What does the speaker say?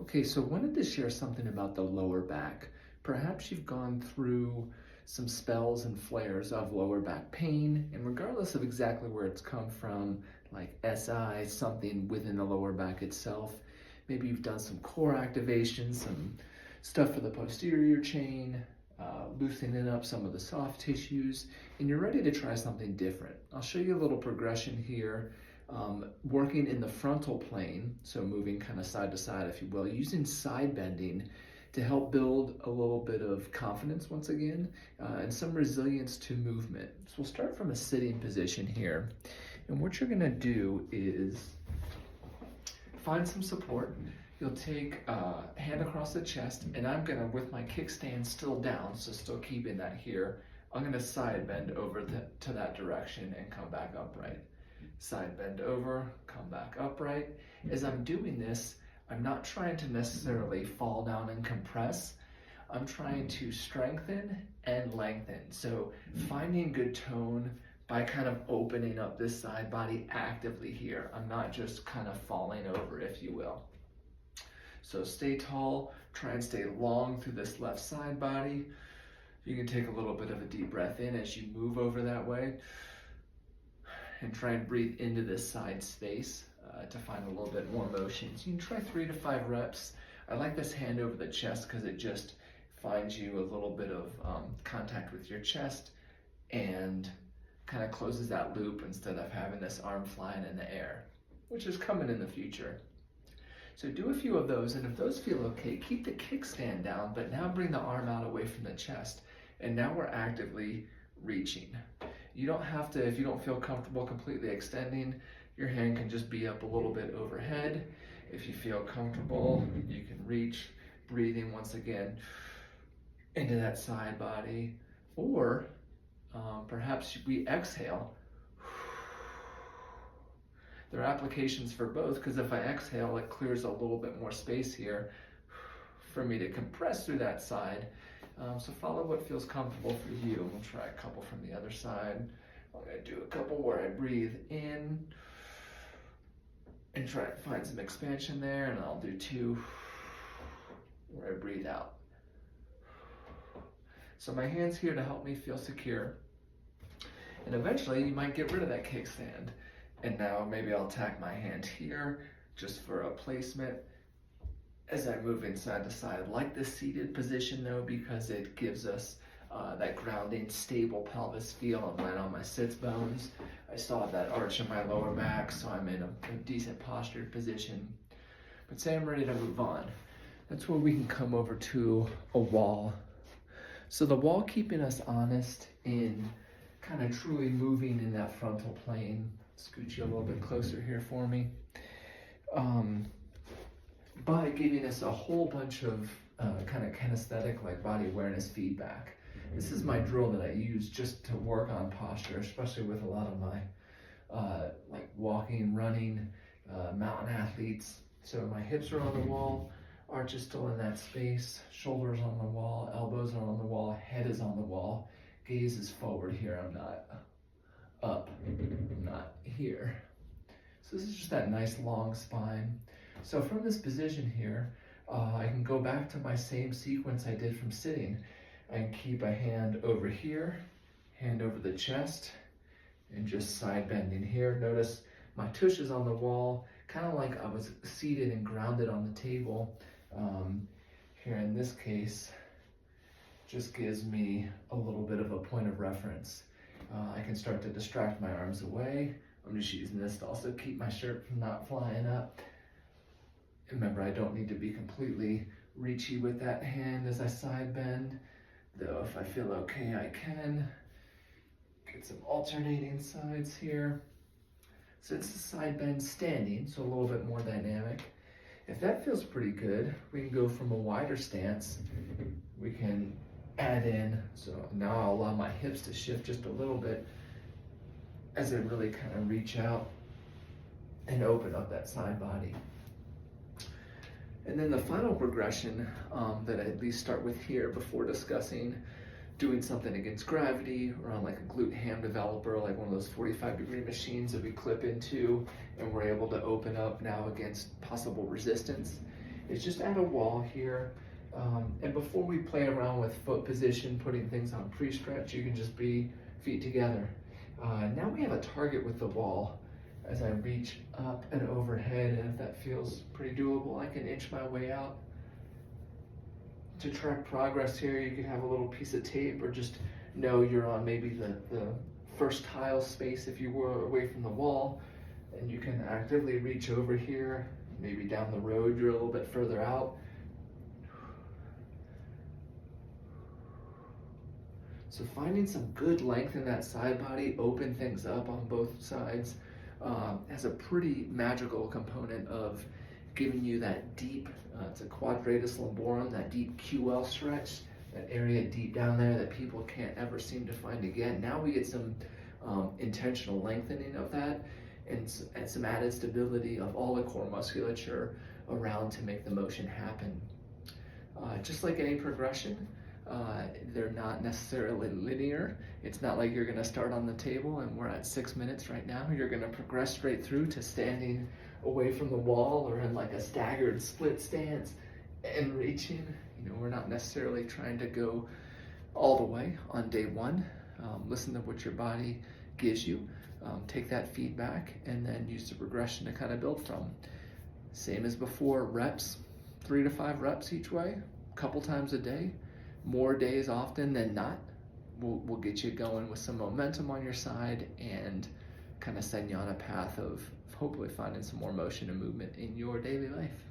Okay, so wanted to share something about the lower back. Perhaps you've gone through some spells and flares of lower back pain, and regardless of exactly where it's come from, like SI, something within the lower back itself, maybe you've done some core activation, some stuff for the posterior chain, loosening up some of the soft tissues, and you're ready to try something different. I'll show you a little progression here. Working in the frontal plane, so moving kind of side to side, if you will, using side bending to help build a little bit of confidence once again, and some resilience to movement. So we'll start from a sitting position here. And what you're gonna do is find some support. You'll take a hand across the chest, and I'm gonna, with my kickstand still down, so still keeping that here, I'm gonna side bend over to that direction and come back upright. Side bend over, come back upright. As I'm doing this, I'm not trying to necessarily fall down and compress. I'm trying to strengthen and lengthen. So finding good tone by kind of opening up this side body actively here. I'm not just kind of falling over, if you will. So stay tall, try and stay long through this left side body. You can take a little bit of a deep breath in as you move over that way. And try and breathe into this side space to find a little bit more motion. So you can try 3 to 5 reps. I like this hand over the chest because it just finds you a little bit of contact with your chest and kind of closes that loop instead of having this arm flying in the air, which is coming in the future. So do a few of those, and if those feel okay, keep the kickstand down, but now bring the arm out away from the chest. And now we're actively reaching. You don't have to, if you don't feel comfortable completely extending, your hand can just be up a little bit overhead. If you feel comfortable, you can reach, breathing once again into that side body. Or perhaps we exhale. There are applications for both, because if I exhale, it clears a little bit more space here for me to compress through that side. So follow what feels comfortable for you. We'll try a couple from the other side. I'm gonna do a couple where I breathe in and try to find some expansion there, and I'll do 2 where I breathe out. So my hand's here to help me feel secure. And eventually you might get rid of that kickstand. And now maybe I'll tack my hand here just for a placement as I move inside to side. I like this seated position though, because it gives us that grounding, stable pelvis feel. I'm laying on my sits bones. I still have that arch in my lower back, so I'm in a decent postured position. But say I'm ready to move on. That's where we can come over to a wall. So the wall keeping us honest in kind of truly moving in that frontal plane. Scoot you a little bit closer here for me. By giving us a whole bunch of kind of kinesthetic, like body awareness feedback. This is my drill that I use just to work on posture, especially with a lot of my like walking, running, mountain athletes. So my hips are on the wall, arch is still in that space, shoulders on the wall, elbows are on the wall, head is on the wall, gaze is forward here. I'm not up, I'm not here. So this is just that nice long spine. So from this position here, I can go back to my same sequence I did from sitting. I can keep a hand over here, hand over the chest, and just side bending here. Notice my tush is on the wall, kind of like I was seated and grounded on the table. Here in this case, just gives me a little bit of a point of reference. I can start to distract my arms away. I'm just using this to also keep my shirt from not flying up. Remember, I don't need to be completely reachy with that hand as I side bend, though if I feel okay, I can. Get some alternating sides here. So it's a side bend standing, so a little bit more dynamic. If that feels pretty good, we can go from a wider stance. We can add in, so now I'll allow my hips to shift just a little bit as I really kind of reach out and open up that side body. And then the final progression that I at least start with here before discussing doing something against gravity or on like a glute ham developer, like one of those 45-degree machines that we clip into and we're able to open up now against possible resistance, is just add a wall here. And before we play around with foot position, putting things on pre-stretch, you can just be feet together. Now we have a target with the wall. As I reach up and overhead, and if that feels pretty doable, I can inch my way out. To track progress here, you can have a little piece of tape or just know you're on maybe the first tile space if you were away from the wall, and you can actively reach over here. Maybe down the road you're a little bit further out. So finding some good length in that side body, open things up on both sides, has a pretty magical component of giving you that deep, it's a quadratus lumborum, that deep QL stretch, that area deep down there that people can't ever seem to find again. Now we get some intentional lengthening of that and some added stability of all the core musculature around to make the motion happen. Just like any progression, they're not necessarily linear. It's not like you're gonna start on the table and we're at 6 minutes right now. You're gonna progress straight through to standing away from the wall or in like a staggered split stance and reaching. You know, we're not necessarily trying to go all the way on day one. Listen to what your body gives you. Take that feedback and then use the progression to kind of build from. Same as before, reps, 3 to 5 reps each way, a couple times a day. More days often than not will get you going with some momentum on your side and kind of setting you on a path of hopefully finding some more motion and movement in your daily life.